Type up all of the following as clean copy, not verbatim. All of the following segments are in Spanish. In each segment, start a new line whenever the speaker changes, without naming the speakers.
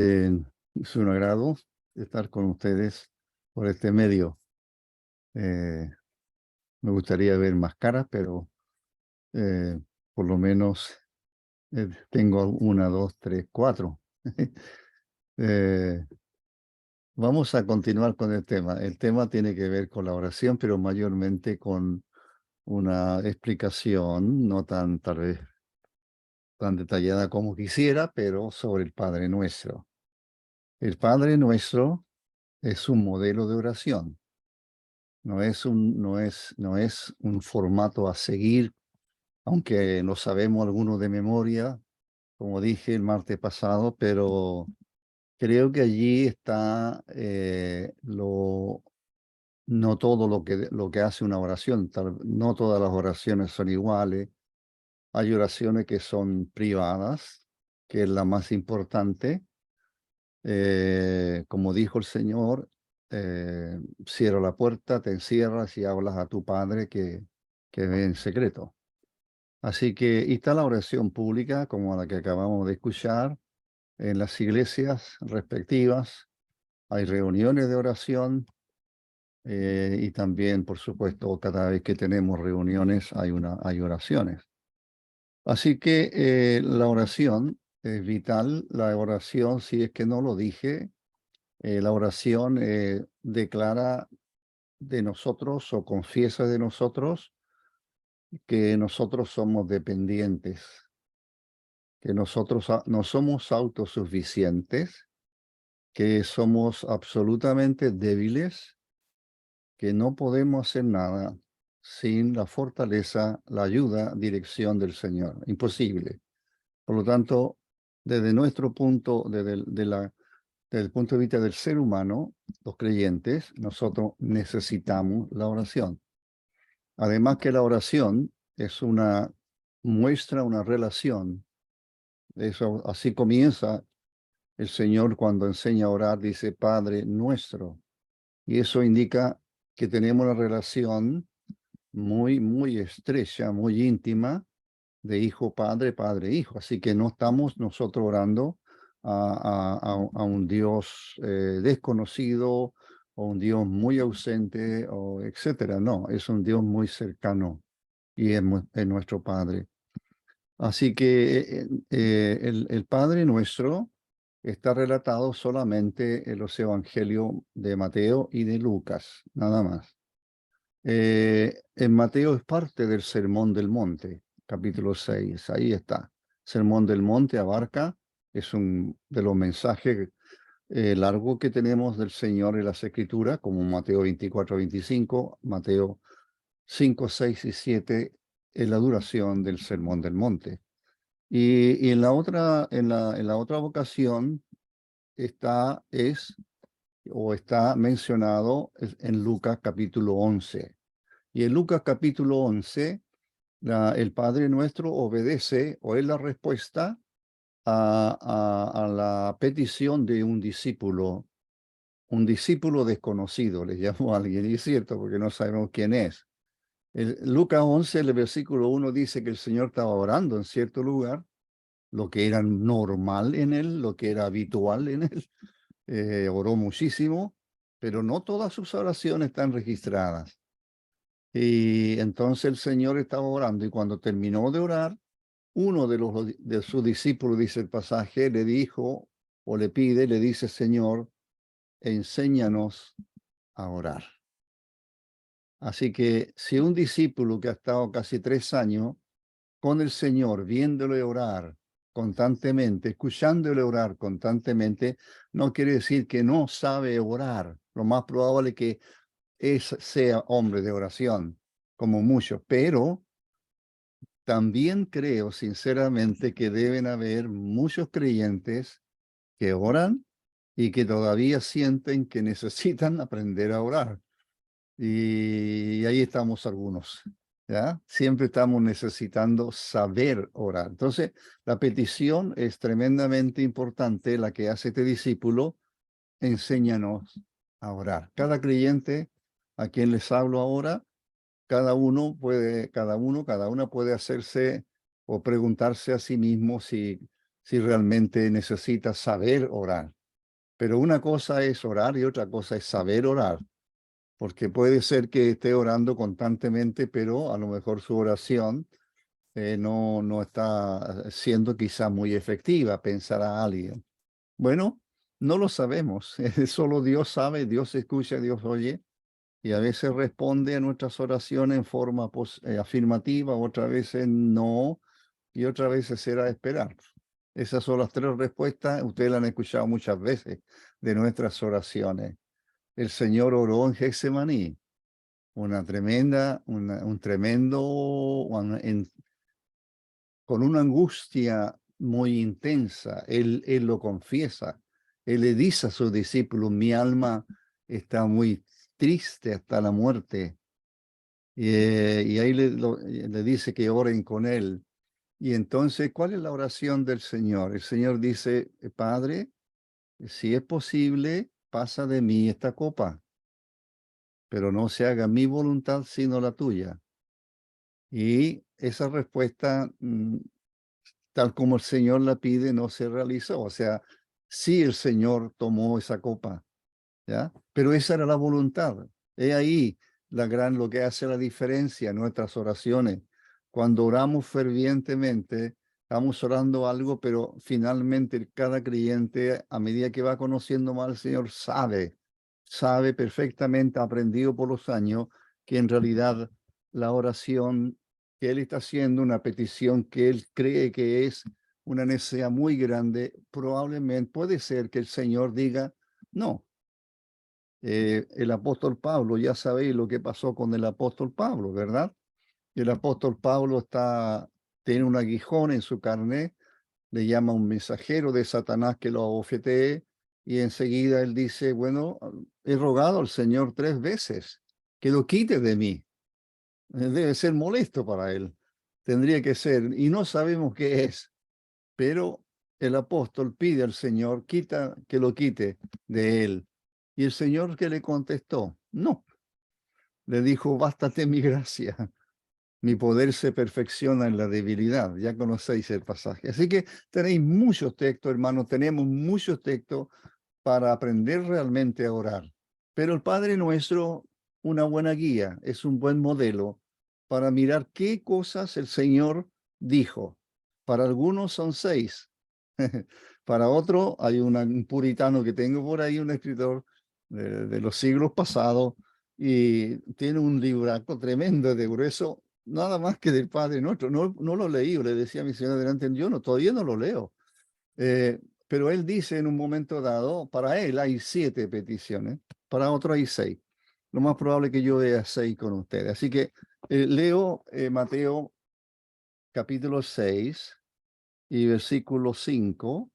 Es un agrado estar con ustedes por este medio. Me gustaría ver más caras, pero eh, por lo menos tengo una, dos, tres, cuatro. Eh, Vamos a continuar con el tema. El tema tiene que ver con la oración, pero mayormente con una explicación, no tan tal vez tan detallada como quisiera, pero sobre el Padre Nuestro. El Padre Nuestro es un modelo de oración. No es un formato a seguir, aunque lo sabemos algunos de memoria, como dije el martes pasado, pero creo que allí está no todo lo que hace una oración. No todas las oraciones son iguales. Hay oraciones que son privadas, que es la más importante. Como dijo el Señor, cierra la puerta, te encierras y hablas a tu Padre que ve en secreto. Así que y está la oración pública, como la que acabamos de escuchar, en las iglesias respectivas. Hay reuniones de oración y también, por supuesto, cada vez que tenemos reuniones hay oraciones. Así que la oración es vital. La oración, si es que no lo dije, la oración declara de nosotros o confiesa de nosotros que nosotros somos dependientes, que nosotros no somos autosuficientes, que somos absolutamente débiles, que no podemos hacer nada sin la fortaleza, la ayuda, dirección del Señor. Imposible. Por lo tanto, desde nuestro punto, desde el punto de vista del ser humano, los creyentes, nosotros necesitamos la oración. Además que la oración es muestra una relación. Eso, así comienza el Señor cuando enseña a orar, dice Padre nuestro. Y eso indica que tenemos una relación muy, muy estrecha, muy íntima de hijo-padre, padre-hijo. Así que no estamos nosotros orando a un Dios desconocido o un Dios muy ausente o etcétera. No, es un Dios muy cercano y es nuestro Padre. Así que el Padre nuestro está relatado solamente en los evangelios de Mateo y de Lucas, nada más. En Mateo es parte del Sermón del Monte, capítulo 6, ahí está. Sermón del Monte abarca, es un de los mensajes largos que tenemos del Señor en las Escrituras, como Mateo 24, 25, Mateo 5, 6 y 7, es la duración del Sermón del Monte. Y en la otra vocación está mencionado en Lucas capítulo 11. Y en Lucas capítulo 11, el Padre Nuestro obedece o es la respuesta a la petición de un discípulo desconocido, le llamó a alguien, y es cierto, porque no sabemos quién es. Lucas 11, el versículo 1 dice que el Señor estaba orando en cierto lugar, lo que era normal en él, lo que era habitual en él. Oró muchísimo, pero no todas sus oraciones están registradas. Y entonces el Señor estaba orando y cuando terminó de orar, uno de sus discípulos, dice el pasaje, le dijo o le dice, Señor, enséñanos a orar. Así que si un discípulo que ha estado casi 3 años con el Señor, viéndole orar constantemente, escuchándole orar constantemente, no quiere decir que no sabe orar. Lo más probable es que sea hombre de oración, como muchos, pero también creo sinceramente que deben haber muchos creyentes que oran y que todavía sienten que necesitan aprender a orar. Y ahí estamos algunos, ¿ya? Siempre estamos necesitando saber orar. Entonces, la petición es tremendamente importante, la que hace este discípulo, enséñanos a orar. Cada creyente a quien les hablo ahora, cada una puede hacerse o preguntarse a sí mismo si si realmente necesitas saber orar. Pero una cosa es orar y otra cosa es saber orar, porque puede ser que esté orando constantemente, pero a lo mejor su oración no está siendo quizá muy efectiva, pensará alguien. Bueno, no lo sabemos, solo Dios sabe, Dios escucha, Dios oye, y a veces responde a nuestras oraciones en forma afirmativa, otras veces no, y otras veces será esperar. Esas son las tres respuestas, ustedes la han escuchado muchas veces de nuestras oraciones. El Señor oró en Getsemaní, un tremendo, con una angustia muy intensa. Él lo confiesa. Él le dice a sus discípulos, mi alma está muy triste hasta la muerte. Y ahí le dice que oren con él. Y entonces, ¿cuál es la oración del Señor? El Señor dice, Padre, si es posible, pasa de mí esta copa, pero no se haga mi voluntad sino la tuya. Y esa respuesta, tal como el Señor la pide, no se realizó. O sea, sí el Señor tomó esa copa, ¿ya? Pero esa era la voluntad. He ahí lo que hace la diferencia en nuestras oraciones. Cuando oramos fervientemente, estamos orando algo, pero finalmente cada creyente, a medida que va conociendo más al Señor, sabe perfectamente, aprendido por los años, que en realidad la oración que Él está haciendo, una petición que Él cree que es una necesidad muy grande, probablemente puede ser que el Señor diga, no. El apóstol Pablo, ya sabéis lo que pasó con el apóstol Pablo, ¿verdad? El apóstol Pablo tiene un aguijón en su carne, le llama un mensajero de Satanás que lo abofetee, y enseguida él dice, bueno, he rogado al Señor 3 veces que lo quite de mí. Debe ser molesto para él, tendría que ser, y no sabemos qué es, pero el apóstol pide al Señor, que lo quite de él. Y el Señor, que le contestó, no, le dijo, bástate mi gracia, mi poder se perfecciona en la debilidad. Ya conocéis el pasaje. Así que tenéis muchos textos, hermanos, tenemos muchos textos para aprender realmente a orar. Pero el Padre Nuestro, una buena guía, es un buen modelo para mirar qué cosas el Señor dijo. Para algunos son 6. Para otro, hay un puritano que tengo por ahí, un escritor de los siglos pasados, y tiene un libraco tremendo de grueso, nada más que del Padre Nuestro. No lo leí, le decía a mi señora delante, yo todavía no lo leo. Pero él dice en un momento dado, para él hay 7 peticiones, para otro hay 6. Lo más probable es que yo vea 6 con ustedes. Así que leo Mateo capítulo 6 y versículo 5.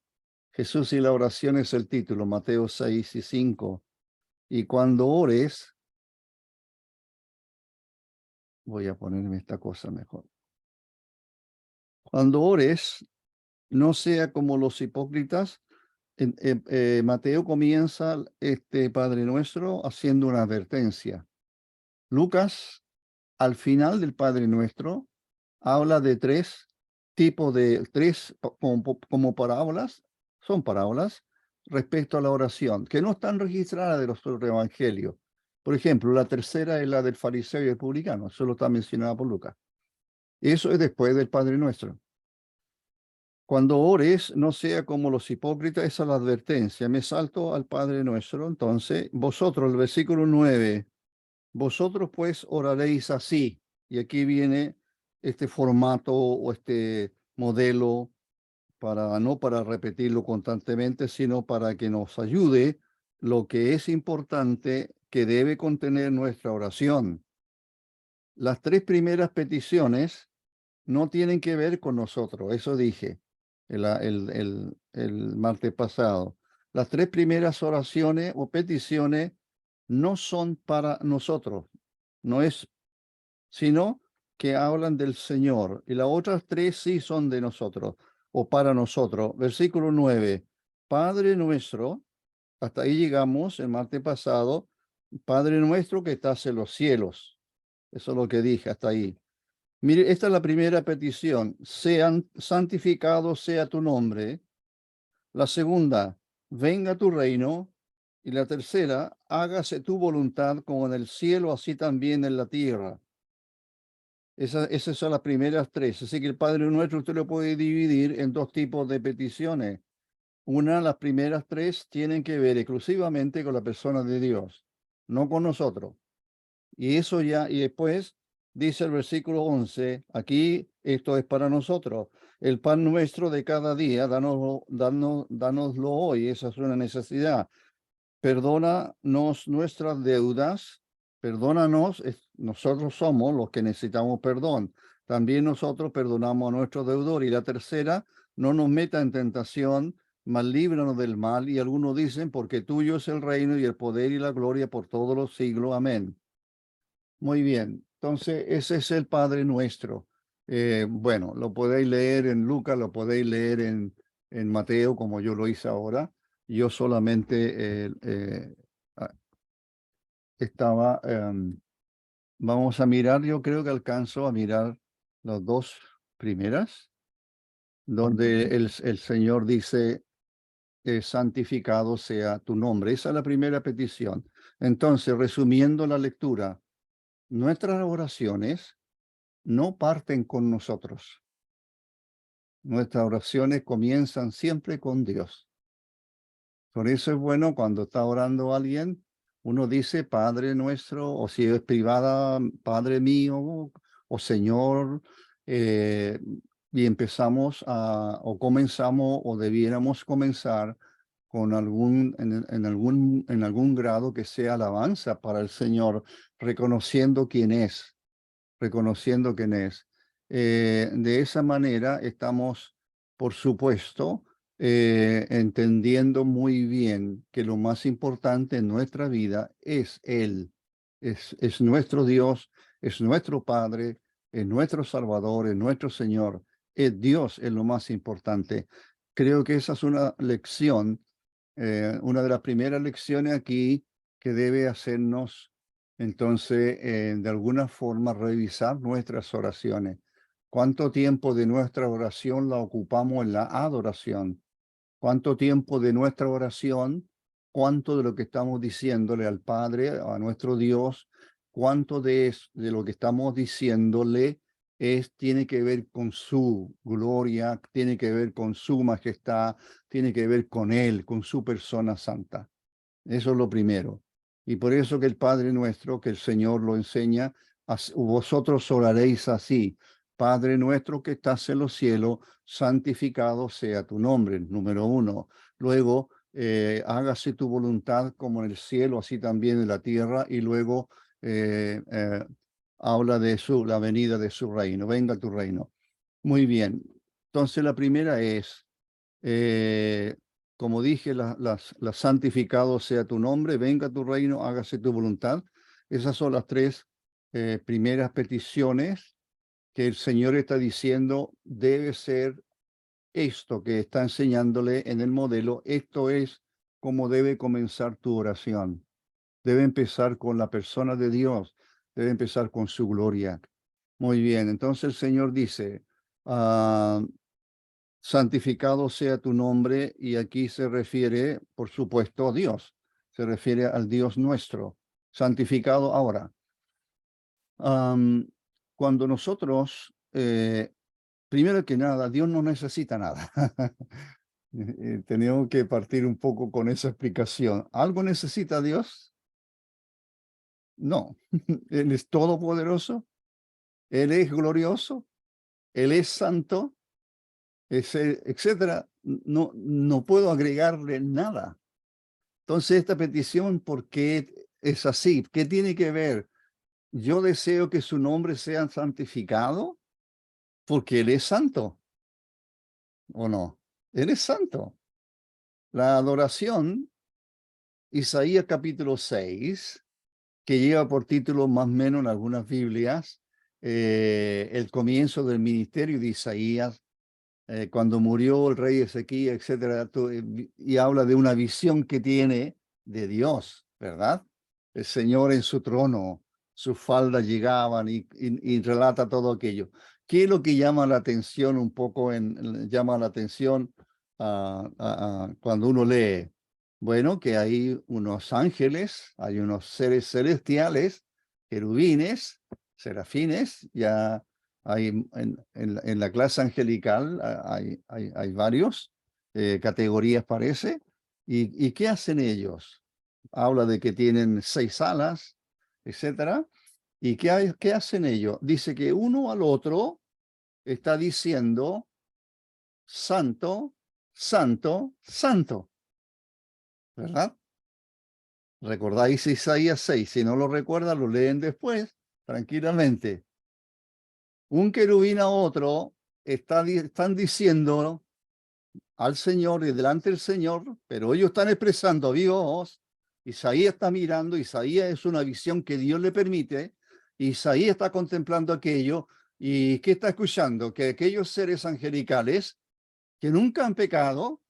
Jesús y la oración es el título, Mateo 6 y 5. Y cuando ores, voy a ponerme esta cosa mejor. Cuando ores, no sea como los hipócritas. Mateo comienza este Padre Nuestro haciendo una advertencia. Lucas, al final del Padre Nuestro, habla de 3 tipos de como parábolas, son parábolas respecto a la oración, que no están registradas de los otros evangelios. Por ejemplo, la tercera es la del fariseo y el publicano, solo está mencionada por Lucas. Eso es después del Padre Nuestro. Cuando ores, no sea como los hipócritas, esa es la advertencia. Me salto al Padre Nuestro. Entonces, vosotros, el versículo 9, vosotros pues oraréis así. Y aquí viene este formato o este modelo no para repetirlo constantemente, sino para que nos ayude lo que es importante que debe contener nuestra oración. Las 3 primeras peticiones no tienen que ver con nosotros, eso dije el martes pasado. Las 3 primeras oraciones o peticiones no son para nosotros, no es, sino que hablan del Señor. Y las otras 3 sí son de nosotros o para nosotros. Versículo 9, Padre nuestro, hasta ahí llegamos el martes pasado, Padre nuestro que estás en los cielos. Eso es lo que dije hasta ahí. Mire, esta es la primera petición. Sean santificado sea tu nombre. La segunda, venga tu reino. Y la tercera, hágase tu voluntad como en el cielo, así también en la tierra. Esas son las primeras tres. Así que el Padre Nuestro usted lo puede dividir en dos tipos de peticiones. Una, las primeras tres tienen que ver exclusivamente con la persona de Dios, no con nosotros. Y eso ya, y después dice el versículo 11, aquí esto es para nosotros. El pan nuestro de cada día, dánoslo hoy. Esa es una necesidad. Perdónanos nuestras deudas, perdónanos, nosotros somos los que necesitamos perdón. También nosotros perdonamos a nuestros deudores. Y la tercera, no nos meta en tentación, mas líbranos del mal. Y algunos dicen, porque tuyo es el reino y el poder y la gloria por todos los siglos. Amén. Muy bien, entonces ese es el Padre Nuestro. Bueno, lo podéis leer en Lucas, lo podéis leer en Mateo, como yo lo hice ahora. Yo solamente ah, estaba, vamos a mirar, yo creo que alcanzo a mirar las dos primeras, donde el Señor dice, santificado sea tu nombre. Esa es la primera petición. Entonces, resumiendo la lectura, nuestras oraciones no parten con nosotros. Nuestras oraciones comienzan siempre con Dios. Por eso es bueno cuando está orando alguien, uno dice Padre nuestro, o si es privada, Padre mío, o Señor, y empezamos o comenzamos, o debiéramos comenzar con en algún grado que sea alabanza para el Señor, reconociendo quién es. Reconociendo quién es. De esa manera estamos, por supuesto, entendiendo muy bien que lo más importante en nuestra vida es Él, es nuestro Dios, es nuestro Padre, es nuestro Salvador, es nuestro Señor. Es Dios es lo más importante. Creo que esa es una lección, una de las primeras lecciones aquí que debe hacernos entonces, de alguna forma, revisar nuestras oraciones. ¿Cuánto tiempo de nuestra oración la ocupamos en la adoración? ¿Cuánto tiempo de nuestra oración, cuánto de lo que estamos diciéndole al Padre, a nuestro Dios, cuánto de lo que estamos diciéndole tiene que ver con su gloria, tiene que ver con su majestad, tiene que ver con Él, con su persona santa? Eso es lo primero. Y por eso que el Padre nuestro, que el Señor lo enseña, vosotros oraréis así: Padre nuestro que estás en los cielos, santificado sea tu nombre, número uno. Luego, hágase tu voluntad como en el cielo, así también en la tierra. Y luego habla de la venida de su reino. Venga tu reino. Muy bien. Entonces la primera es, como dije, la santificado sea tu nombre, venga tu reino, hágase tu voluntad. Esas son las tres primeras peticiones que el Señor está diciendo debe ser esto que está enseñándole en el modelo. Esto es como debe comenzar tu oración. Debe empezar con la persona de Dios, debe empezar con su gloria. Muy bien, entonces el Señor dice, santificado sea tu nombre, y aquí se refiere, por supuesto, a Dios, se refiere al Dios nuestro, santificado ahora. Cuando nosotros, primero que nada, Dios no necesita nada. Tenemos que partir un poco con esa explicación. ¿Algo necesita Dios? No. Él es todopoderoso, Él es glorioso, Él es santo, etcétera. No, no puedo agregarle nada. Entonces, esta petición, ¿por qué es así? ¿Qué tiene que ver? Yo deseo que su nombre sea santificado porque Él es santo, ¿o no? Él es santo. La adoración, Isaías capítulo 6, que lleva por título más o menos en algunas Biblias, el comienzo del ministerio de Isaías, cuando murió el rey Ezequías, etcétera, y habla de una visión que tiene de Dios, ¿verdad? El Señor en su trono, sus faldas llegaban y relata todo aquello. ¿Qué es lo que llama la atención un poco, llama la atención cuando uno lee? Bueno, que hay unos ángeles, hay unos seres celestiales, querubines, serafines, ya hay en la clase angelical hay varios categorías parece. ¿Y qué hacen ellos? Habla de que tienen 6 alas, etcétera. ¿Y qué hacen ellos? Dice que uno al otro está diciendo santo, santo, santo, ¿verdad? ¿Recordáis Isaías 6? Si no lo recuerdan, lo leen después, tranquilamente. Un querubín a otro están diciendo al Señor y delante del Señor, pero ellos están expresando a viva voz. Isaías está mirando, Isaías es una visión que Dios le permite, Isaías está contemplando aquello, y ¿qué está escuchando? Que aquellos seres angelicales que nunca han pecado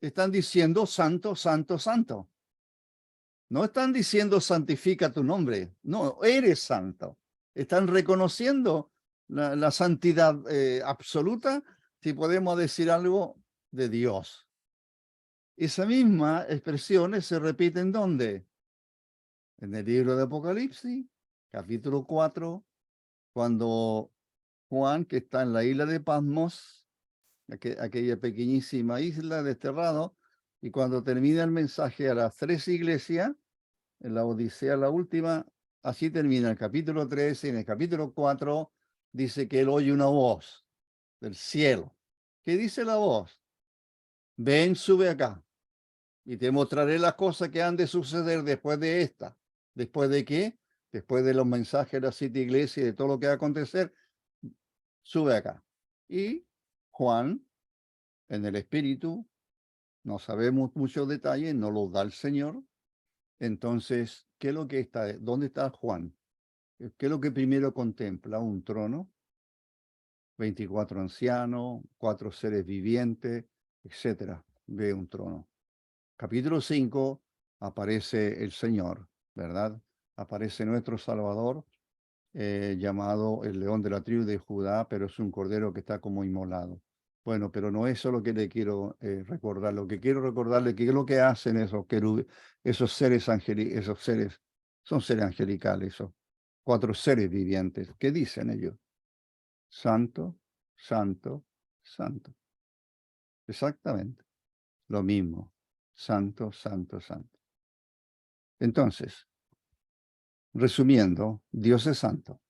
están diciendo santo, santo, santo. No están diciendo santifica tu nombre, no, eres santo. Están reconociendo la santidad absoluta, si podemos decir algo, de Dios. Esa misma expresión se repite ¿en dónde? En el libro de Apocalipsis, capítulo 4, cuando Juan, que está en la isla de Patmos, aquella pequeñísima isla desterrado, y cuando termina el mensaje a las 3 iglesias, en la Odisea, la última, así termina el capítulo 13, y en el capítulo 4 dice que él oye una voz del cielo. ¿Qué dice la voz? Ven, sube acá, y te mostraré las cosas que han de suceder después de esta. ¿Después de qué? Después de los mensajes de la City Iglesia y de todo lo que va a acontecer, sube acá. Y Juan, en el Espíritu, no sabemos muchos detalles, no los da el Señor. Entonces, ¿qué es lo que está? ¿Dónde está Juan? ¿Qué es lo que primero contempla? Un trono, 24 ancianos, 4 seres vivientes, etcétera. Ve un trono. Capítulo 5, aparece el Señor, ¿verdad? Aparece nuestro Salvador, llamado el León de la tribu de Judá, pero es un cordero que está como inmolado. Bueno, pero no es eso lo que le quiero recordar. Lo que quiero recordarle que es lo que hacen esos seres esos seres, son seres angelicales, esos 4 seres vivientes. ¿Qué dicen ellos? Santo, santo, santo. Exactamente. Lo mismo. Santo, santo, santo. Entonces, resumiendo, Dios es santo.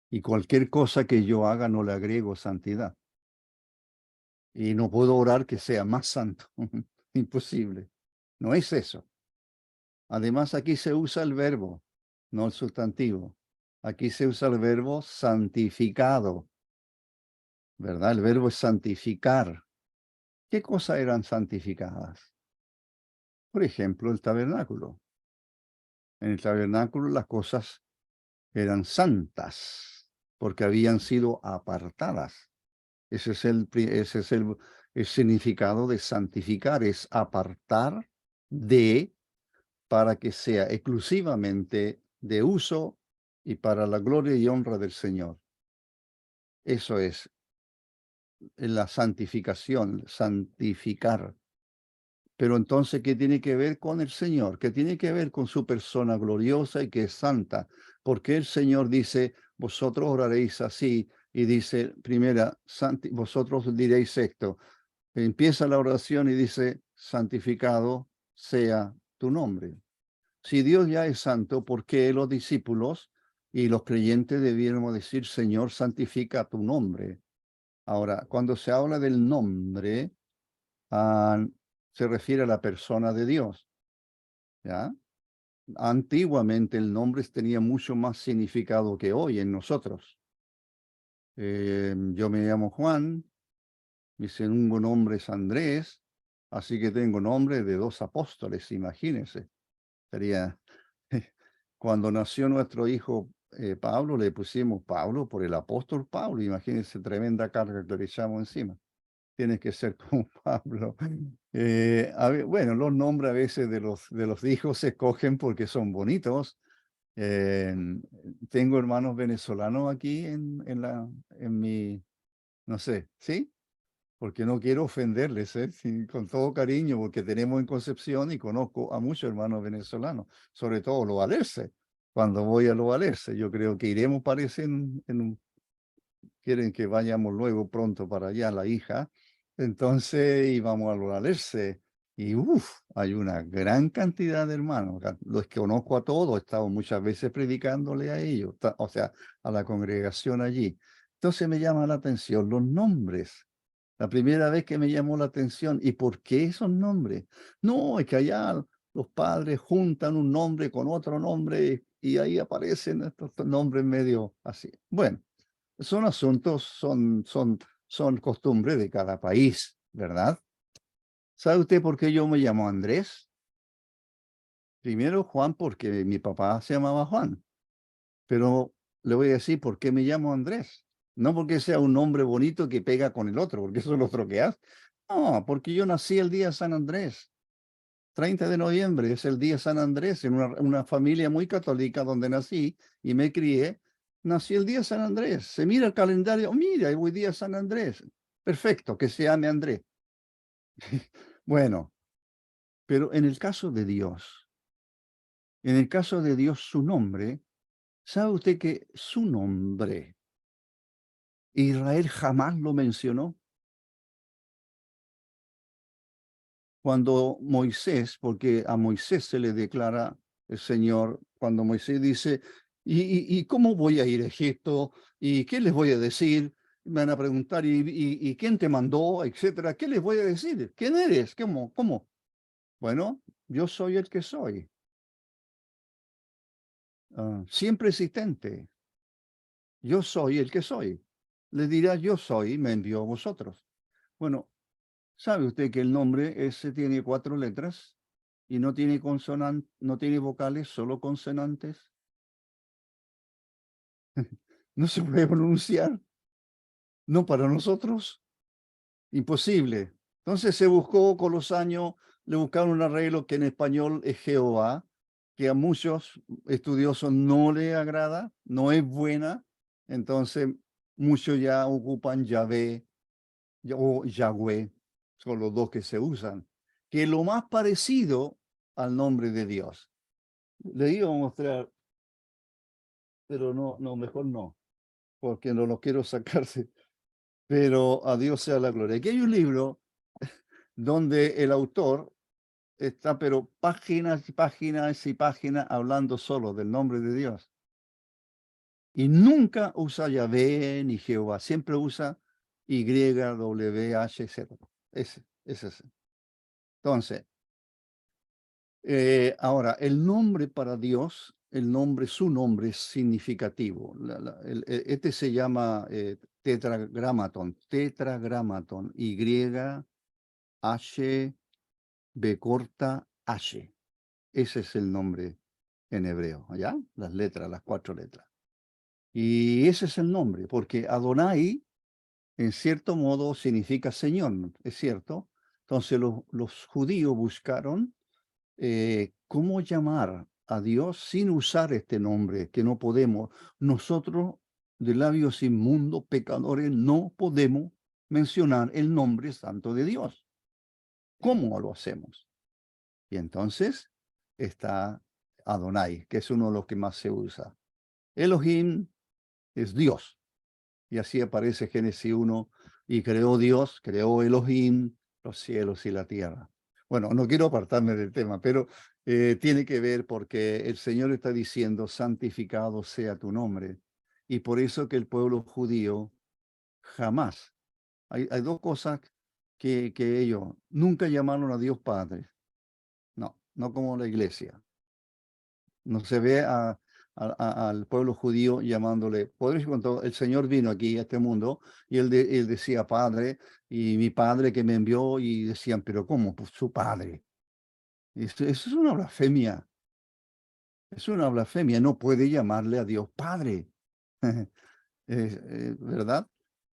Y cualquier cosa que yo haga no le agrego santidad. Y no puedo orar que sea más santo. Imposible. No es eso. Además, aquí se usa el verbo, no el sustantivo. Aquí se usa el verbo santificado, ¿verdad? El verbo es santificar. ¿Qué cosas eran santificadas? Por ejemplo, el tabernáculo. En el tabernáculo las cosas eran santas porque habían sido apartadas. Ese es el significado de santificar, es apartar para que sea exclusivamente de uso y para la gloria y honra del Señor. Eso es la santificación, santificar. Pero entonces, ¿qué tiene que ver con el Señor? ¿Qué tiene que ver con su persona gloriosa y que es santa? Porque el Señor dice, vosotros oraréis así, y dice, primera, vosotros diréis esto. Empieza la oración y dice, santificado sea tu nombre. Si Dios ya es santo, ¿por qué los discípulos y los creyentes debiéramos decir, Señor, santifica tu nombre? Ahora, cuando se habla del nombre, ah, se refiere a la persona de Dios, ¿ya? Antiguamente el nombre tenía mucho más significado que hoy en nosotros. Yo me llamo Juan, mi segundo nombre es Andrés, así que tengo nombre de 2 apóstoles, imagínense. Sería, cuando nació nuestro hijo Pablo, le pusimos Pablo por el apóstol Pablo, imagínense tremenda carga que le echamos encima. Tienes que ser como Pablo. Bueno, los nombres a veces de los hijos se escogen porque son bonitos, Eh, tengo hermanos venezolanos aquí en mi, no sé, ¿sí? Porque no quiero ofenderles, ¿eh? Sí, con todo cariño, porque tenemos en Concepción y conozco a muchos hermanos venezolanos, sobre todo los Alerce. Cuando voy a los Alerce, yo creo que iremos, parece, quieren que vayamos luego pronto para allá, la hija. Entonces íbamos a los Alerce y hay una gran cantidad de hermanos. Los que conozco a todos, he estado muchas veces predicándole a ellos, o sea, a la congregación allí. Entonces me llama la atención los nombres. La primera vez que me llamó la atención, ¿y por qué esos nombres? No, es que allá los padres juntan un nombre con otro nombre y ahí aparecen estos nombres medio así. Bueno, son asuntos, son costumbres de cada país, ¿verdad? ¿Sabe usted por qué yo me llamo Andrés? Primero Juan, porque mi papá se llamaba Juan, pero le voy a decir por qué me llamo Andrés. No porque sea un nombre bonito que pega con el otro, porque eso es lo otro que hace. No, porque yo nací el día de San Andrés. 30 de noviembre es el día de San Andrés, en una familia muy católica donde nací y me crié. Nací el día de San Andrés. Se mira el calendario, mira, hoy día es San Andrés. Perfecto, que se llame Andrés. Bueno, pero en el caso de Dios, su nombre, ¿sabe usted que su nombre, Israel jamás lo mencionó? Cuando Moisés, porque a Moisés se le declara el Señor, cuando Moisés dice, ¿y cómo voy a ir a Egipto? ¿Y qué les voy a decir? Me van a preguntar, ¿y quién te mandó? Etcétera. ¿Qué les voy a decir? ¿Quién eres? ¿Cómo? ¿Cómo? Bueno, yo soy el que soy, siempre existente. Yo soy el que soy. Le dirá, yo soy, me envió a vosotros. Bueno, ¿sabe usted que el nombre ese tiene 4 letras y no tiene consonantes, no tiene vocales, solo consonantes? No se puede pronunciar. No para nosotros, imposible. Entonces se buscó con los años, le buscaron un arreglo que en español es Jehová, que a muchos estudiosos no le agrada, no es buena. Entonces muchos ya ocupan Yahvé o Yahweh, son los dos que se usan, que es lo más parecido al nombre de Dios. Le iba a mostrar, pero no, no, mejor no, porque no lo quiero sacarse, pero a Dios sea la gloria. Aquí hay un libro donde el autor está, pero páginas y páginas y páginas hablando solo del nombre de Dios. Y nunca usa Yahvé ni Jehová, siempre usa YWH, ese es. Entonces, ahora, el nombre para Dios, su nombre es significativo. Este se llama tetragramaton, Y, B corta, H. Ese es el nombre en hebreo, ¿ya? Las letras, las 4 letras. Y ese es el nombre, porque Adonai, en cierto modo, significa Señor, ¿es cierto? Entonces los judíos buscaron cómo llamar a Dios sin usar este nombre, que no podemos. Nosotros, de labios inmundos, pecadores, no podemos mencionar el nombre santo de Dios. ¿Cómo lo hacemos? Y entonces está Adonai, que es uno de los que más se usa. Elohim es Dios. Y así aparece Génesis 1, y creó Dios, creó Elohim, los cielos y la tierra. Bueno, no quiero apartarme del tema, pero tiene que ver porque el Señor está diciendo, santificado sea tu nombre. Y por eso que el pueblo judío jamás, hay 2 cosas que ellos nunca llamaron a Dios Padre. No, no como la iglesia. No se ve al pueblo judío llamándole, podréis cuando el Señor vino aquí a este mundo y él decía Padre, y mi Padre que me envió, y decían, pero ¿cómo? Pues su Padre. Eso es una blasfemia, no puede llamarle a Dios Padre, ¿verdad?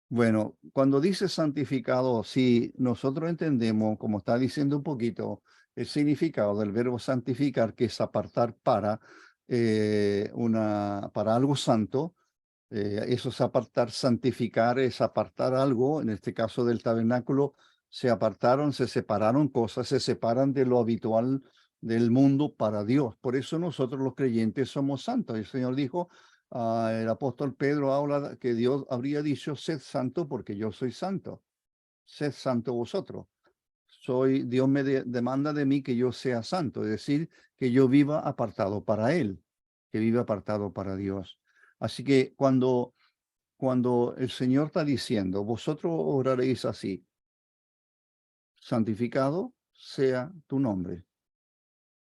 Bueno, cuando dice santificado, si nosotros entendemos, como está diciendo un poquito, el significado del verbo santificar, que es apartar para, para algo santo. Eso es apartar, santificar es apartar algo. En este caso del tabernáculo, se apartaron, se separaron cosas, se separan de lo habitual del mundo para Dios. Por eso nosotros los creyentes somos santos. El Señor dijo, el apóstol Pedro habla que Dios habría dicho, sed santo porque yo soy santo. Sed santo vosotros. Dios me demanda de mí que yo sea santo, es decir, que yo viva apartado para Él, que viva apartado para Dios. Así que cuando el Señor está diciendo, vosotros oraréis así, santificado sea tu nombre.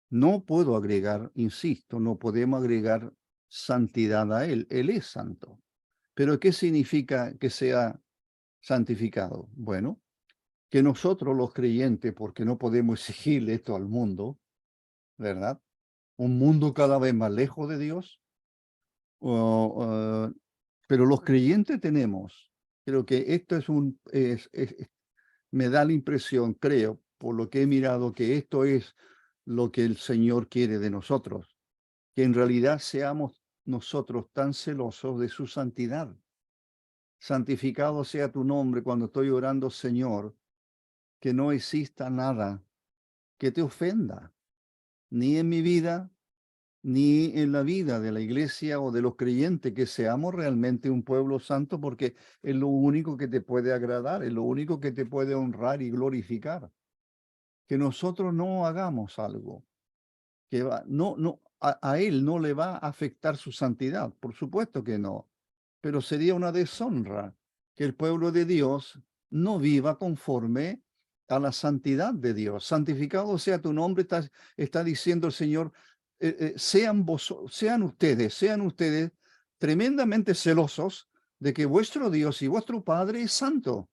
No puedo agregar, insisto, no podemos agregar santidad a Él. Él es santo. Pero ¿qué significa que sea santificado? Bueno, que nosotros los creyentes, porque no podemos exigirle esto al mundo, ¿verdad? Un mundo cada vez más lejos de Dios, pero los creyentes tenemos, creo que esto me da la impresión, creo, por lo que he mirado, que esto es lo que el Señor quiere de nosotros, que en realidad seamos nosotros tan celosos de su santidad. Santificado sea tu nombre cuando estoy orando, Señor, que no exista nada que te ofenda, ni en mi vida, ni en la vida de la iglesia o de los creyentes, que seamos realmente un pueblo santo, porque es lo único que te puede agradar, es lo único que te puede honrar y glorificar. Que nosotros no hagamos algo que a él no le va a afectar su santidad, por supuesto que no, pero sería una deshonra que el pueblo de Dios no viva conforme a la santidad de Dios. Santificado sea tu nombre, está diciendo el Señor, sean ustedes tremendamente celosos de que vuestro Dios y vuestro Padre es santo.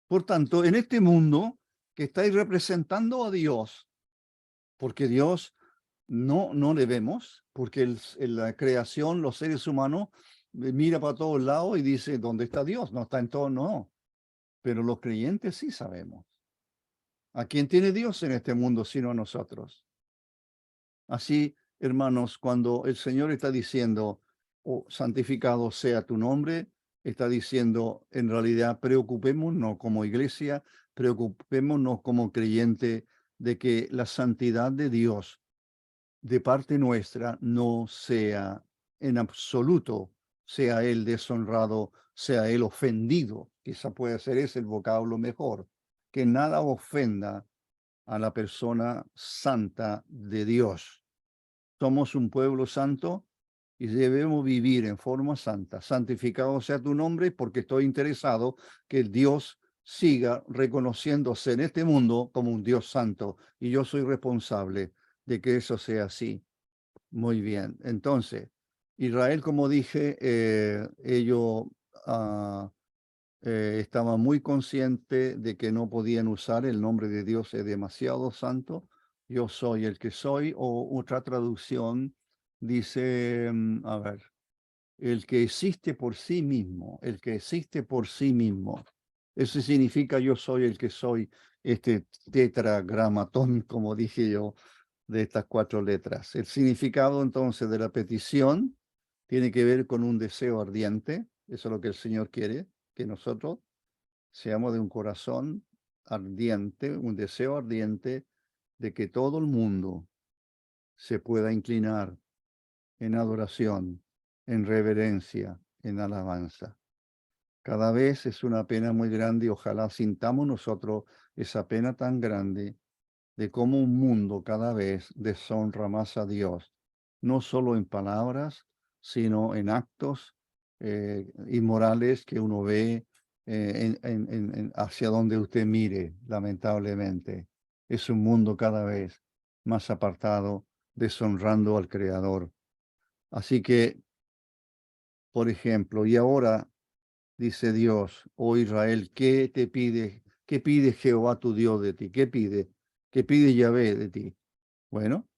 Por tanto, en este mundo que estáis representando a Dios, porque Dios no le vemos, porque en la creación, los seres humanos, mira para todos lados y dice, ¿dónde está Dios? No está en todo, no. Pero los creyentes sí sabemos. ¿A quién tiene Dios en este mundo sino a nosotros? Así, hermanos, cuando el Señor está diciendo, oh, santificado sea tu nombre, está diciendo, en realidad, preocupémonos como iglesia, preocupémonos como creyente de que la santidad de Dios de parte nuestra no sea en absoluto, sea él deshonrado, sea él ofendido. Quizá puede ser ese el vocablo mejor, que nada ofenda a la persona santa de Dios. Somos un pueblo santo y debemos vivir en forma santa. Santificado sea tu nombre, porque estoy interesado que Dios siga reconociéndose en este mundo como un Dios santo, y yo soy responsable de que eso sea así. Muy bien. Entonces, Israel, como dije, ellos ah, estaban muy conscientes de que no podían usar el nombre de Dios, es demasiado santo. Yo soy el que soy, o otra traducción dice, a ver, el que existe por sí mismo, el que existe por sí mismo. Eso significa yo soy el que soy, este tetragramatón, como dije yo, de estas 4 letras. El significado entonces de la petición tiene que ver con un deseo ardiente. Eso es lo que el Señor quiere, que nosotros seamos de un corazón ardiente, un deseo ardiente de que todo el mundo se pueda inclinar en adoración, en reverencia, en alabanza. Cada vez es una pena muy grande y ojalá sintamos nosotros esa pena tan grande de cómo un mundo cada vez deshonra más a Dios, no solo en palabras, sino en actos inmorales que uno ve hacia donde usted mire, lamentablemente. Es un mundo cada vez más apartado, deshonrando al Creador. Así que, por ejemplo, y ahora dice Dios, oh Israel, ¿qué te pide? ¿Qué pide Jehová tu Dios de ti? ¿Qué pide? ¿Qué pide Yahvé de ti? Bueno,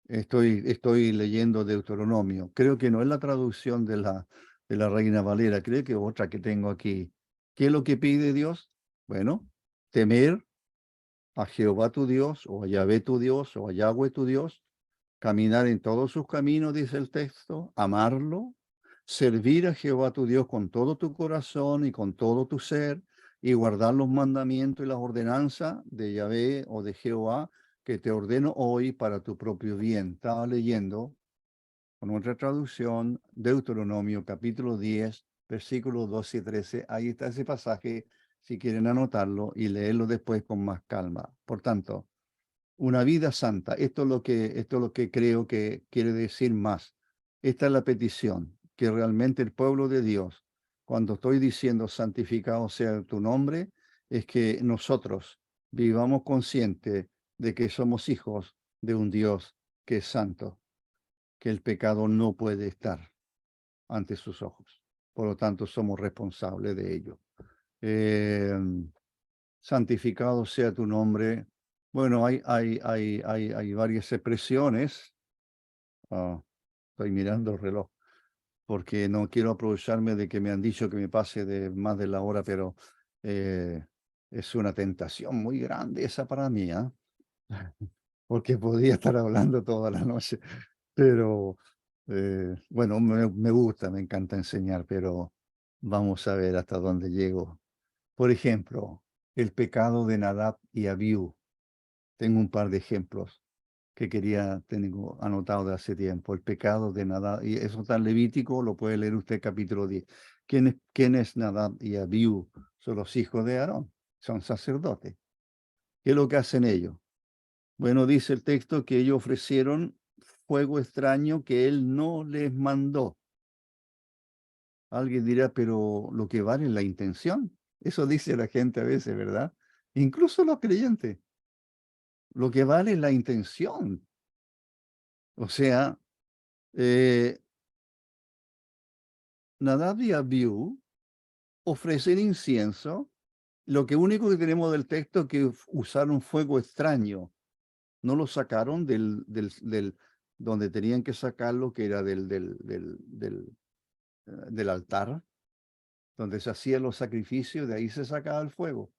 estoy leyendo Deuteronomio. Creo que no es la traducción de la Reina Valera, creo que otra que tengo aquí. ¿Qué es lo que pide Dios? Bueno, temer a Jehová tu Dios, o a Yahvé tu Dios, o a Yahweh tu Dios, caminar en todos sus caminos, dice el texto, amarlo, servir a Jehová tu Dios con todo tu corazón y con todo tu ser, y guardar los mandamientos y las ordenanzas de Yahvé o de Jehová que te ordeno hoy para tu propio bien. Estaba leyendo con otra traducción, Deuteronomio capítulo 10, versículos 12 y 13. Ahí está ese pasaje, si quieren anotarlo y leerlo después con más calma. Por tanto, una vida santa, esto es lo que creo que quiere decir más. Esta es la petición, que realmente el pueblo de Dios, cuando estoy diciendo santificado sea tu nombre, es que nosotros vivamos conscientes de que somos hijos de un Dios que es santo, que el pecado no puede estar ante sus ojos. Por lo tanto, somos responsables de ello. Eh, Santificado sea tu nombre. Bueno, hay varias expresiones. Ah, estoy mirando el reloj porque no quiero aprovecharme de que me han dicho que me pase de más de la hora, pero eh, es una tentación muy grande esa para mí, ¿ah? Porque podría estar hablando toda la noche, pero bueno, me gusta, me encanta enseñar, pero vamos a ver hasta dónde llego. Por ejemplo, el pecado de Nadab y Abiú. Tengo un par de ejemplos que tengo anotado de hace tiempo. El pecado de Nadab, y eso está en Levítico, lo puede leer usted capítulo 10. ¿Quién es Nadab y Abiú? Son los hijos de Aarón, son sacerdotes. ¿Qué es lo que hacen ellos? Bueno, dice el texto que ellos ofrecieron fuego extraño que él no les mandó. Alguien dirá, pero lo que vale es la intención. Eso dice la gente a veces, ¿verdad? Incluso los creyentes. Lo que vale es la intención. O sea, eh, Nadab y Abiú ofrecen incienso. Lo que único que tenemos del texto es que usaron fuego extraño. No lo sacaron del donde tenían que sacarlo, que era del altar, donde se hacían los sacrificios, de ahí se sacaba el fuego.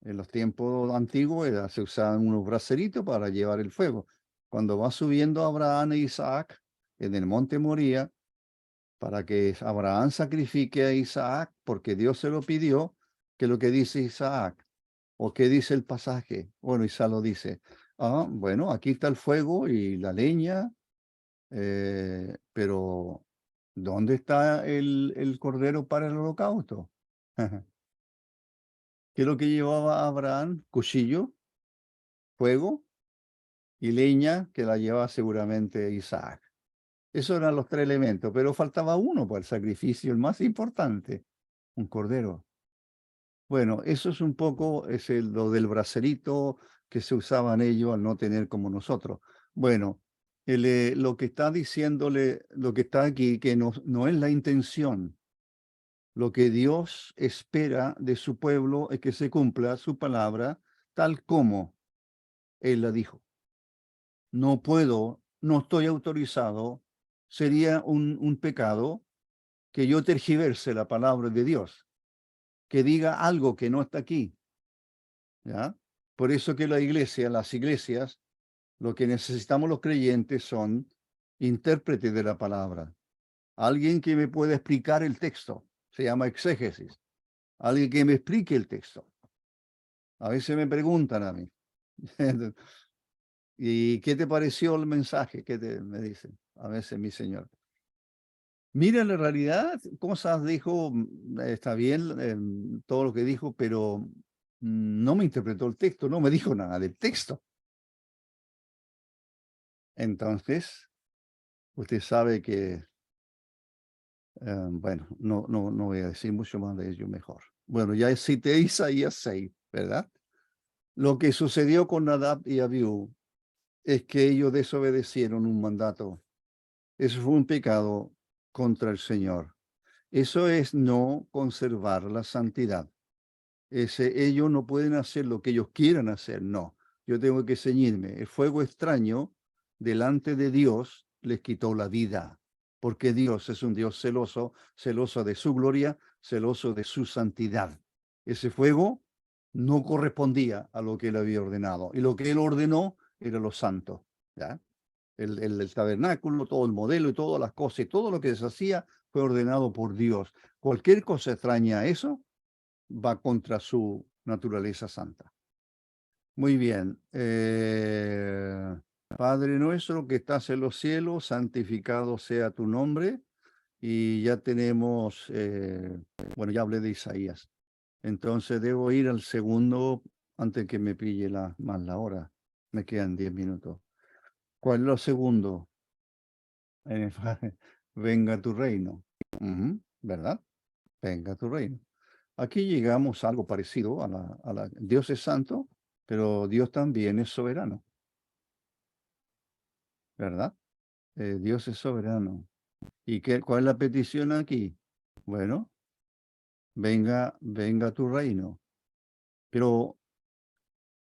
En los tiempos antiguos se usaban unos braseritos para llevar el fuego. Cuando va subiendo Abraham e Isaac en el monte Moría, para que Abraham sacrifique a Isaac, porque Dios se lo pidió, que lo que dice Isaac, o qué dice el pasaje. Bueno, Isaac lo dice. Ah, bueno, aquí está el fuego y la leña, pero ¿dónde está el cordero para el holocausto? ¿Qué es lo que llevaba Abraham? Cuchillo, fuego y leña, que la llevaba seguramente Isaac. Esos eran los tres elementos, pero faltaba uno para el sacrificio, el más importante, un cordero. Bueno, eso es un poco lo del bracerito que se usaban ellos al no tener como nosotros. Bueno, lo que está diciéndole, lo que está aquí, que no es la intención. Lo que Dios espera de su pueblo es que se cumpla su palabra tal como Él la dijo. No puedo, no estoy autorizado, sería un pecado que yo tergiverse la palabra de Dios, que diga algo que no está aquí, ¿ya? Por eso que las iglesias, lo que necesitamos los creyentes son intérpretes de la palabra. Alguien que me pueda explicar el texto, se llama exégesis. Alguien que me explique el texto. A veces me preguntan a mí, ¿y qué te pareció el mensaje? Me dicen a veces mi señor. Mira, la realidad, cosas dijo, está bien todo lo que dijo, pero no me interpretó el texto, no me dijo nada del texto. Entonces, usted sabe que, bueno, no voy a decir mucho más de ello mejor. Bueno, ya cité Isaías 6, ¿verdad? Lo que sucedió con Nadab y Abiú es que ellos desobedecieron un mandato. Eso fue un pecado contra el Señor. Eso es no conservar la santidad. Ellos no pueden hacer lo que ellos quieran hacer, no. Yo tengo que ceñirme. El fuego extraño delante de Dios les quitó la vida, porque Dios es un Dios celoso, celoso de su gloria, celoso de su santidad. Ese fuego no correspondía a lo que él había ordenado, y lo que él ordenó era lo santo, ¿ya? el tabernáculo, todo el modelo y todas las cosas, y todo lo que se hacía fue ordenado por Dios. Cualquier cosa extraña a eso va contra su naturaleza santa. Muy bien. Padre nuestro que estás en los cielos, santificado sea tu nombre. Y ya tenemos, bueno, ya hablé de Isaías. Entonces debo ir al segundo antes que me pille más la hora. Me quedan 10 minutos. ¿Cuál es lo segundo? Eh, Venga tu reino. Ujú, ¿verdad? Venga tu reino. Aquí llegamos a algo parecido Dios es santo, pero Dios también es soberano, ¿verdad? Dios es soberano. ¿Y cuál es la petición aquí? Bueno, venga tu reino. Pero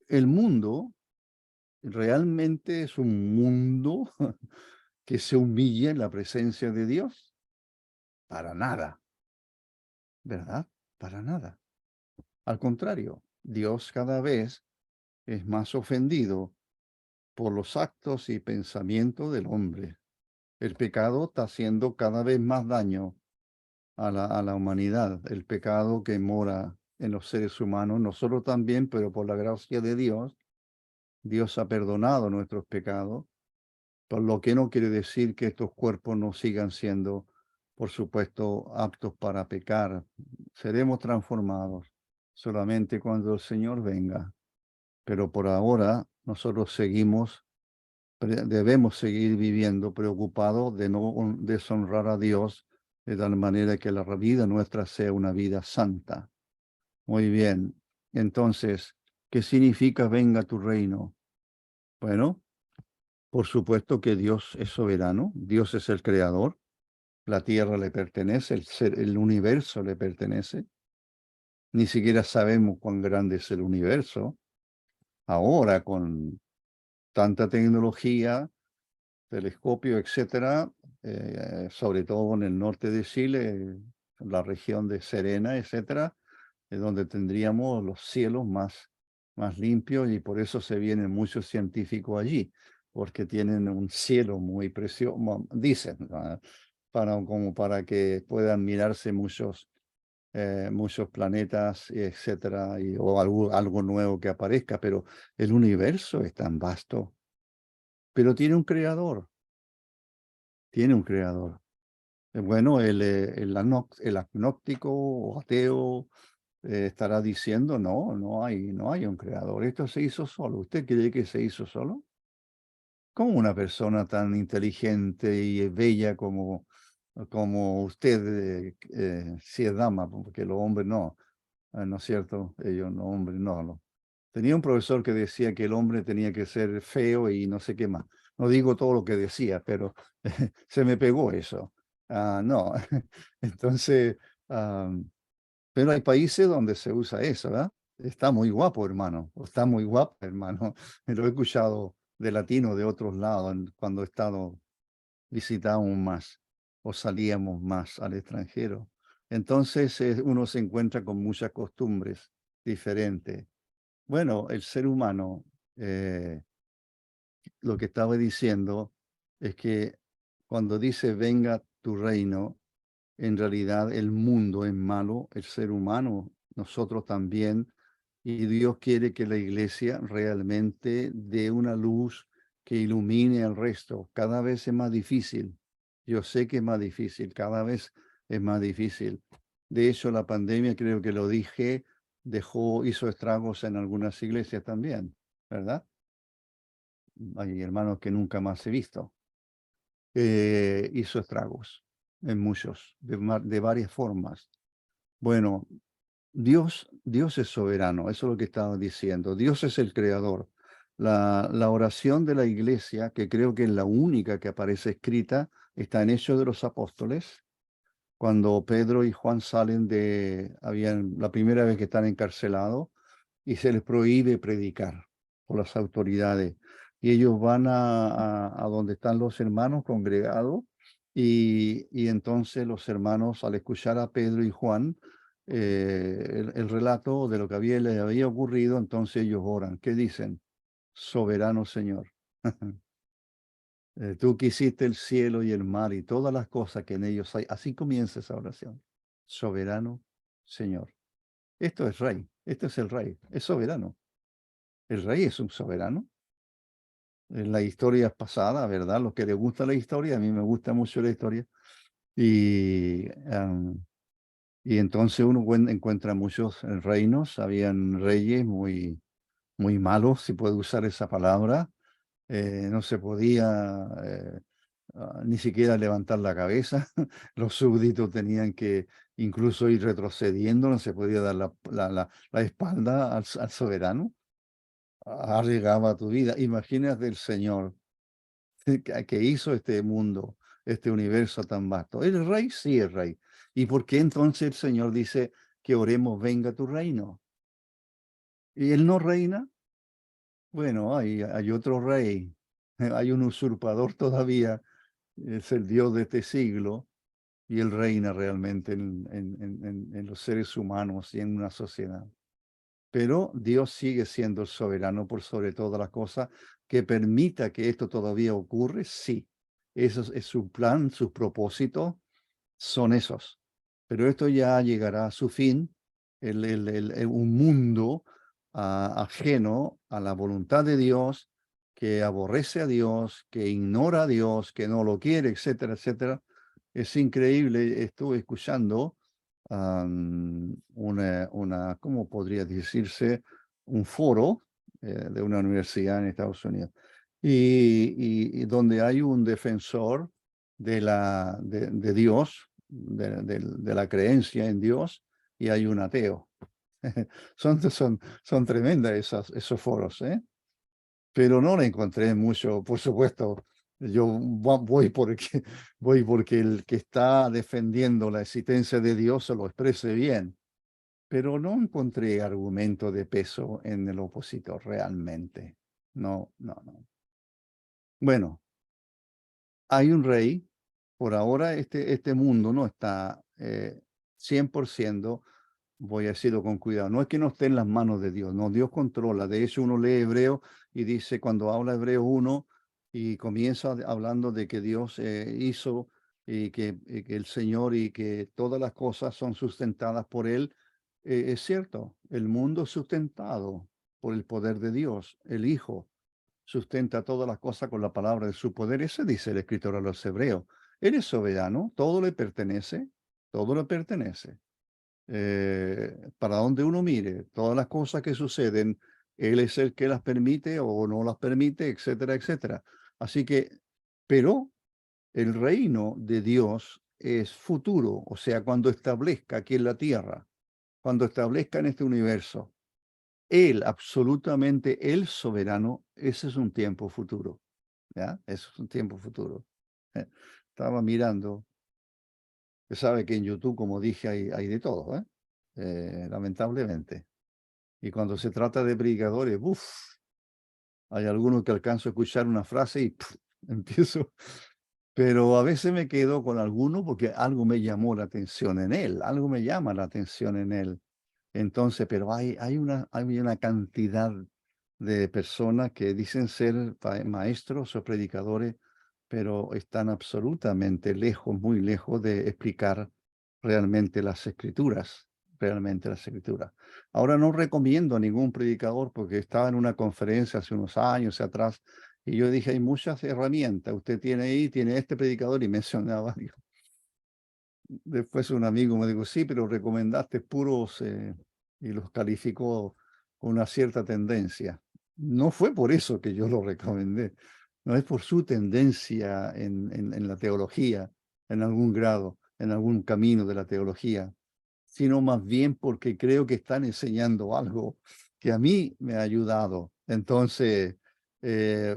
el mundo realmente es un mundo que se humilla en la presencia de Dios. Para nada, ¿verdad? Para nada. Al contrario, Dios cada vez es más ofendido por los actos y pensamientos del hombre. El pecado está haciendo cada vez más daño a la humanidad. El pecado que mora en los seres humanos, nosotros también, pero por la gracia de Dios, Dios ha perdonado nuestros pecados, por lo que no quiere decir que estos cuerpos no sigan siendo, por supuesto, aptos para pecar. Seremos transformados solamente cuando el Señor venga. Pero por ahora nosotros debemos seguir viviendo preocupados de no deshonrar a Dios de tal manera que la vida nuestra sea una vida santa. Muy bien. Entonces, ¿qué significa venga tu reino? Bueno, por supuesto que Dios es soberano, Dios es el creador, la tierra le pertenece, el universo le pertenece. Ni siquiera sabemos cuán grande es el universo. Ahora, con tanta tecnología, telescopio, etcétera, sobre todo en el norte de Chile, la región de Serena, etcétera, es donde tendríamos los cielos más limpios y por eso se vienen muchos científicos allí, porque tienen un cielo muy precioso, dicen, como para que puedan mirarse muchos planetas, etcétera, o algo nuevo que aparezca, pero el universo es tan vasto, pero tiene un creador, tiene un creador. Bueno, el agnóstico o ateo estará diciendo, no hay un creador, esto se hizo solo. ¿Usted cree que se hizo solo? ¿Cómo una persona tan inteligente y bella como usted, si es dama, porque los hombres no, ¿no es cierto? Ellos no, hombres no. Tenía un profesor que decía que el hombre tenía que ser feo y no sé qué más. No digo todo lo que decía, pero se me pegó eso. No, entonces, ah, pero hay países donde se usa eso, ¿verdad? Está muy guapo, hermano, o está muy guapo, hermano. Me lo he escuchado de latino de otros lados cuando he estado visitamos más o salíamos más al extranjero. Entonces uno se encuentra con muchas costumbres diferentes. Bueno, el ser humano, lo que estaba diciendo es que cuando dice venga tu reino, en realidad el mundo es malo, el ser humano, nosotros también, y Dios quiere que la iglesia realmente dé una luz que ilumine al resto. Cada vez es más difícil. Yo sé que es más difícil, cada vez es más difícil. De hecho, la pandemia, creo que lo dije, hizo estragos en algunas iglesias también, ¿verdad? Hay hermanos que nunca más he visto. Hizo estragos en muchos, de varias formas. Bueno, Dios es soberano, eso es lo que estaba diciendo. Dios es el creador. La oración de la iglesia, que creo que es la única que aparece escrita, está en Hechos de los Apóstoles, cuando Pedro y Juan habían la primera vez que están encarcelados y se les prohíbe predicar por las autoridades. Y ellos van a donde están los hermanos congregados y entonces los hermanos, al escuchar a Pedro y Juan, el relato de lo que les había ocurrido, entonces ellos oran. ¿Qué dicen? Soberano Señor. Tú que hiciste el cielo y el mar y todas las cosas que en ellos hay. Así comienza esa oración. Soberano Señor. Esto es rey. Este es el rey. Es soberano. El rey es un soberano. En la historia pasada, ¿verdad? Los que les gusta la historia, a mí me gusta mucho la historia. Y, y entonces uno encuentra muchos reinos. Habían reyes muy malos, si puedo usar esa palabra. No se podía ni siquiera levantar la cabeza. Los súbditos tenían que incluso ir retrocediendo, no se podía dar la espalda al soberano. Arriesgaba tu vida. Imagínate el Señor que hizo este mundo, este universo tan vasto. ¿El rey? Sí, es rey. ¿Y por qué entonces el Señor dice que oremos, venga tu reino? ¿Y él no reina? Bueno, hay otro rey, hay un usurpador todavía, es el Dios de este siglo, y él reina realmente en los seres humanos y en una sociedad. Pero Dios sigue siendo el soberano por sobre todas las cosas. Que permita que esto todavía ocurre, sí. Eso es su plan, sus propósitos son esos. Pero esto ya llegará a su fin, un mundo ajeno a la voluntad de Dios, que aborrece a Dios, que ignora a Dios, que no lo quiere, etcétera, etcétera. Es increíble, estuve escuchando ¿cómo podría decirse? Un foro de una universidad en Estados Unidos. Y donde hay un defensor de Dios, de la creencia en Dios, y hay un ateo. Son tremendas esos foros, ¿eh? Pero no le encontré mucho, por supuesto. Yo voy porque el que está defendiendo la existencia de Dios se lo exprese bien, pero no encontré argumento de peso en el opositor realmente. No, no, no. Bueno, hay un rey. Por ahora este mundo no está 100%, voy a decirlo con cuidado, no es que no esté en las manos de Dios, no, Dios controla. De hecho, uno lee Hebreo y dice, cuando habla Hebreo 1 y comienza hablando de que Dios hizo y que el Señor y que todas las cosas son sustentadas por Él, es cierto, el mundo es sustentado por el poder de Dios, el Hijo sustenta todas las cosas con la palabra de su poder. Ese dice el escritor a los hebreos. Él es soberano, todo le pertenece, todo le pertenece. Para donde uno mire, todas las cosas que suceden, Él es el que las permite o no las permite, etcétera, etcétera. Así que, pero el reino de Dios es futuro, o sea, cuando establezca aquí en la tierra, cuando establezca en este universo, Él, absolutamente el soberano, ese es un tiempo futuro. ¿Ya? Eso es un tiempo futuro. Eh, Estaba mirando, usted sabe que en YouTube, como dije, hay de todo, ¿eh? Lamentablemente. Y cuando se trata de predicadores, ¡buf! Hay algunos que alcanzo a escuchar una frase y ¡puf! Empiezo. Pero a veces me quedo con alguno porque algo me llamó la atención en él, algo me llama la atención en él. Entonces, pero hay una cantidad de personas que dicen ser maestros o predicadores, pero están absolutamente lejos, muy lejos de explicar realmente las escrituras, realmente las escrituras. Ahora no recomiendo a ningún predicador porque estaba en una conferencia hace unos años atrás y yo dije, hay muchas herramientas, usted tiene ahí, tiene este predicador y mencionaba varios. Después un amigo me dijo, sí, pero recomendaste puros y los calificó con una cierta tendencia. No fue por eso que yo lo recomendé, no es por su tendencia en la teología, en algún grado, en algún camino de la teología, sino más bien porque creo que están enseñando algo que a mí me ha ayudado. Entonces,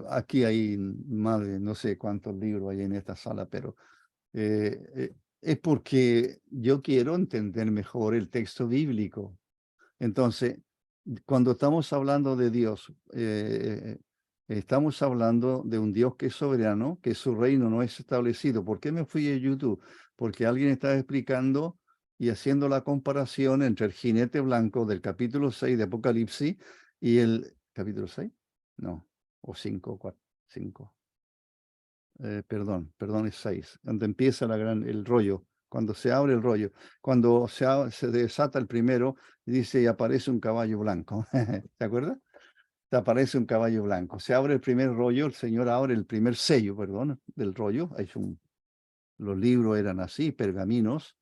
aquí hay más de no sé cuántos libros hay en esta sala, pero es porque yo quiero entender mejor el texto bíblico. Entonces, cuando estamos hablando de Dios, estamos hablando de un Dios que es soberano, que su reino no es establecido. ¿Por qué me fui a YouTube? Porque alguien estaba explicando y haciendo la comparación entre el jinete blanco del capítulo 6 de Apocalipsis y el capítulo 6, no, o 5, 4, 5. perdón, es 6, donde empieza el rollo, cuando se abre el rollo, cuando se desata el primero, dice, y aparece un caballo blanco. ¿Te acuerdas? Te aparece un caballo blanco. Se abre el primer rollo, el Señor abre el primer sello, perdón, del rollo. Los libros eran así, pergaminos,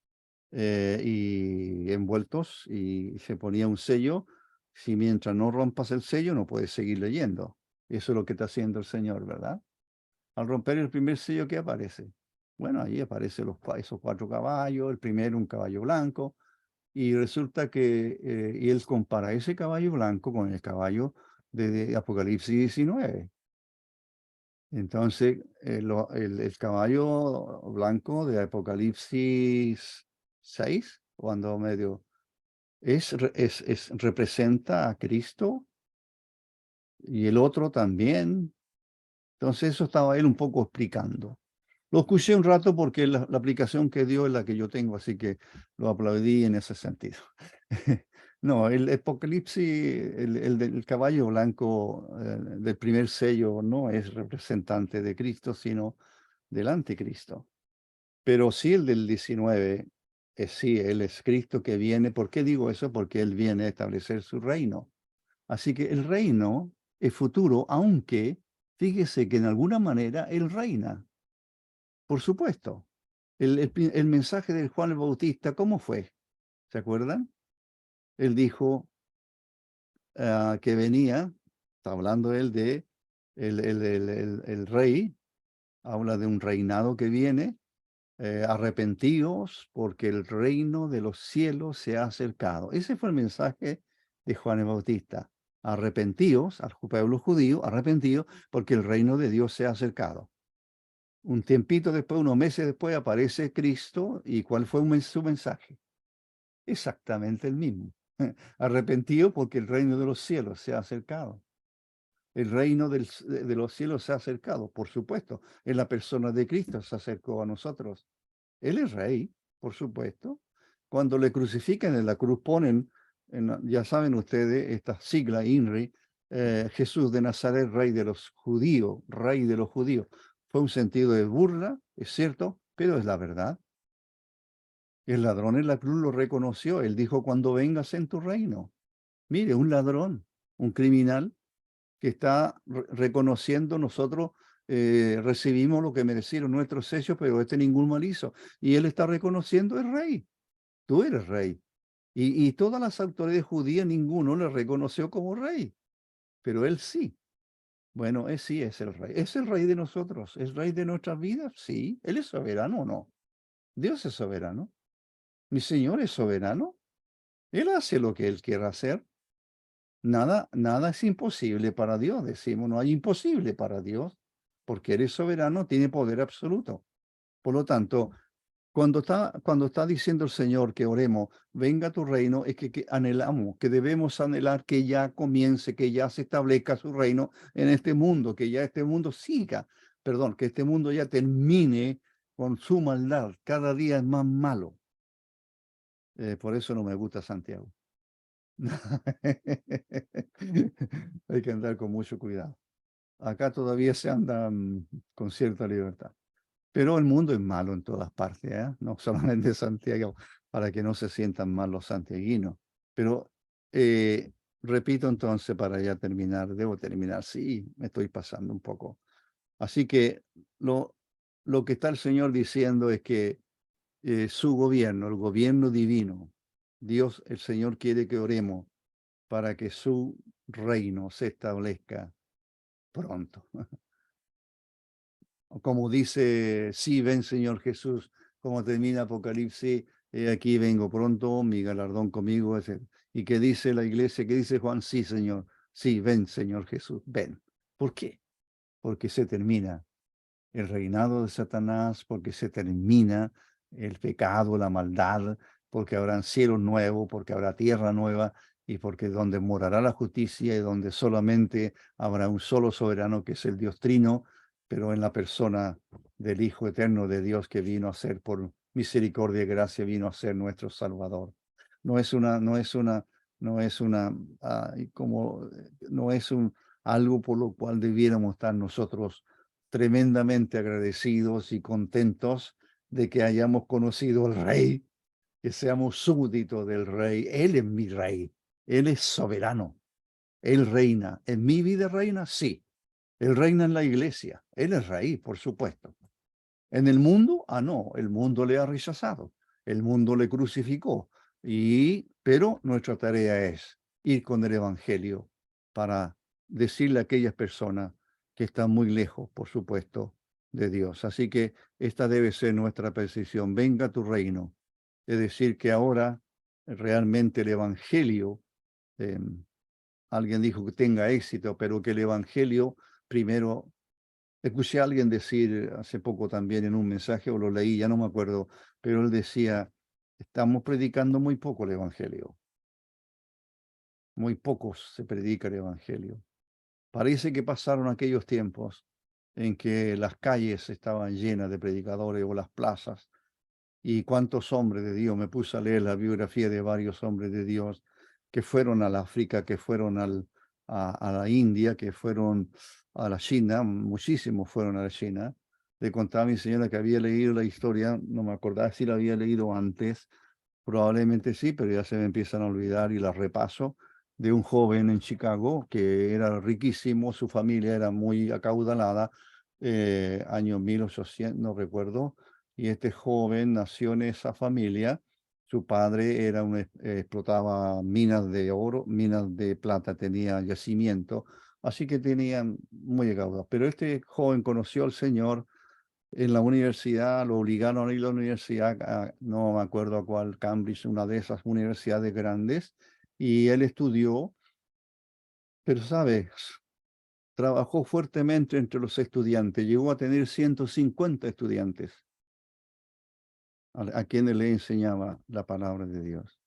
y envueltos, y se ponía un sello. Si mientras no rompas el sello, no puedes seguir leyendo. Eso es lo que está haciendo el Señor, ¿verdad? Al romper el primer sello, ¿qué aparece? Bueno, ahí aparecen esos 4 caballos, el primero un caballo blanco, y resulta que, y él compara ese caballo blanco con el caballo de Apocalipsis 19. Entonces, el caballo blanco de Apocalipsis 6, cuando medio, representa a Cristo, y el otro también. Entonces, eso estaba él un poco explicando. Lo escuché un rato porque la aplicación que dio es la que yo tengo, así que lo aplaudí en ese sentido. No, el Apocalipsis, el del caballo blanco, del primer sello, no es representante de Cristo, sino del anticristo. Pero sí el del 19, sí, él es Cristo que viene. ¿Por qué digo eso? Porque él viene a establecer su reino. Así que el reino es futuro, aunque fíjese que en alguna manera él reina. Por supuesto. El mensaje de Juan el Bautista, ¿cómo fue? ¿Se acuerdan? Él dijo que venía, está hablando él de el rey, habla de un reinado que viene, arrepentíos porque el reino de los cielos se ha acercado. Ese fue el mensaje de Juan el Bautista. Arrepentíos, al pueblo judío, arrepentíos porque el reino de Dios se ha acercado. Un tiempito después, unos meses después, aparece Cristo. ¿Y cuál fue su mensaje? Exactamente el mismo. Arrepentido porque el reino de los cielos se ha acercado. El reino de los cielos se ha acercado, por supuesto. En la persona de Cristo se acercó a nosotros. Él es rey, por supuesto. Cuando le crucifican en la cruz, ponen, ya saben ustedes, esta sigla INRI, Jesús de Nazaret, rey de los judíos, rey de los judíos. Fue un sentido de burla, es cierto, pero es la verdad. El ladrón en la cruz lo reconoció. Él dijo, cuando vengas en tu reino. Mire, un ladrón, un criminal que está reconociendo nosotros, recibimos lo que merecieron nuestros sellos, pero este ningún mal hizo. Y él está reconociendo el rey. Tú eres rey. Y todas las autoridades judías, ninguno le reconoció como rey, pero él sí. Bueno, él sí es el rey. ¿Es el rey de nosotros? ¿Es rey de nuestras vidas? Sí. ¿Él es soberano o no? Dios es soberano. Mi Señor es soberano. Él hace lo que él quiera hacer. Nada es imposible para Dios. Decimos, no hay imposible para Dios, porque Él es soberano, tiene poder absoluto. Por lo tanto, cuando está diciendo el Señor que oremos, venga tu reino, es que anhelamos, que debemos anhelar que ya comience, que ya se establezca su reino en este mundo, que ya este mundo siga, perdón, que este mundo ya termine con su maldad. Cada día es más malo. Por eso no me gusta Santiago. Hay que andar con mucho cuidado. Acá todavía se anda con cierta libertad. Pero el mundo es malo en todas partes, ¿eh? No solamente Santiago, para que no se sientan mal los santiaguinos. Pero repito entonces, para ya terminar, debo terminar. Sí, me estoy pasando un poco. Así que lo que está el Señor diciendo es que su gobierno, el gobierno divino, Dios, el Señor quiere que oremos para que su reino se establezca pronto. Como dice, sí, ven Señor Jesús, como termina Apocalipsis, he aquí vengo pronto, mi galardón conmigo. Y que dice la iglesia, que dice Juan, sí Señor, sí, ven Señor Jesús, ven. ¿Por qué? Porque se termina el reinado de Satanás, porque se termina el pecado, la maldad, porque habrán cielos nuevos, porque habrá tierra nueva, y porque donde morará la justicia y donde solamente habrá un solo soberano, que es el Dios Trino, pero en la persona del Hijo Eterno de Dios, que vino a ser por misericordia y gracia, vino a ser nuestro Salvador. No es una, no es una, no es una, como, no es algo por lo cual debiéramos estar nosotros tremendamente agradecidos y contentos de que hayamos conocido al Rey, que seamos súbditos del Rey. Él es mi Rey, Él es soberano, Él reina. ¿En mi vida reina? Sí. Él reina en la iglesia, Él es Rey, por supuesto. En el mundo, no, el mundo le ha rechazado, el mundo le crucificó, pero nuestra tarea es ir con el Evangelio para decirle a aquellas personas que están muy lejos, por supuesto, de Dios. Así que esta debe ser nuestra percepción. Venga tu reino. Es decir, que ahora realmente el Evangelio, eh, alguien dijo que tenga éxito, pero que el Evangelio primero. Escuché a alguien decir hace poco también en un mensaje, o lo leí, ya no me acuerdo, pero él decía, estamos predicando muy poco el Evangelio. Muy pocos se predica el Evangelio. Parece que pasaron aquellos tiempos en que las calles estaban llenas de predicadores o las plazas. Y cuántos hombres de Dios, me puse a leer la biografía de varios hombres de Dios que fueron al África, que fueron a la India, que fueron a la China, muchísimos fueron a la China. Le contaba a mi señora que había leído la historia, no me acordaba si la había leído antes, probablemente sí, pero ya se me empiezan a olvidar y la repaso, de un joven en Chicago que era riquísimo, su familia era muy acaudalada, año 1800, no recuerdo, y este joven nació en esa familia. Su padre era explotaba minas de oro, minas de plata, tenía yacimiento, así que tenían muy acaudado. Pero este joven conoció al Señor en la universidad, lo obligaron a ir a la universidad, no me acuerdo a cuál, Cambridge, una de esas universidades grandes, y él estudió, pero sabes, trabajó fuertemente entre los estudiantes, llegó a tener 150 estudiantes a quienes le enseñaba la palabra de Dios.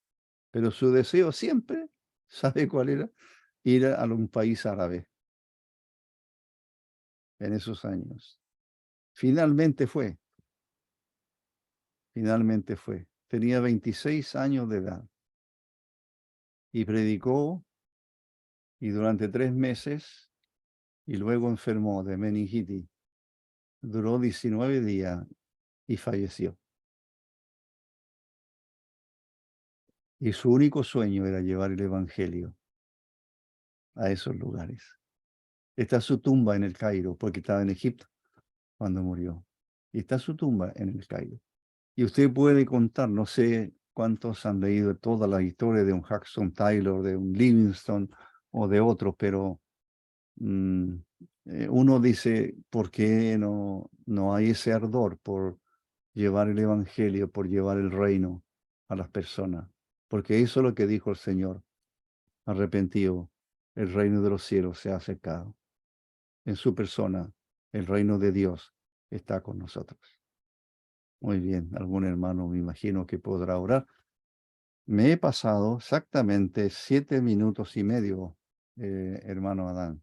Pero su deseo siempre, ¿sabe cuál era? Ir a un país árabe en esos años. Finalmente fue, finalmente fue. Tenía 26 años de edad y predicó y durante 3 meses y luego enfermó de meningitis. Duró 19 días y falleció. Y su único sueño era llevar el Evangelio a esos lugares. Está su tumba en el Cairo, porque estaba en Egipto cuando murió. Y está su tumba en el Cairo. Y usted puede contar, no sé cuántos han leído toda la historia de un Jackson Taylor, de un Livingston o de otros, pero uno dice, ¿por qué no hay ese ardor por llevar el Evangelio, por llevar el reino a las personas? Porque eso es lo que dijo el Señor, arrepentido, el reino de los cielos se ha acercado. En su persona, el reino de Dios está con nosotros. Muy bien, algún hermano me imagino que podrá orar. Me he pasado exactamente 7 minutos y medio, hermano Adán.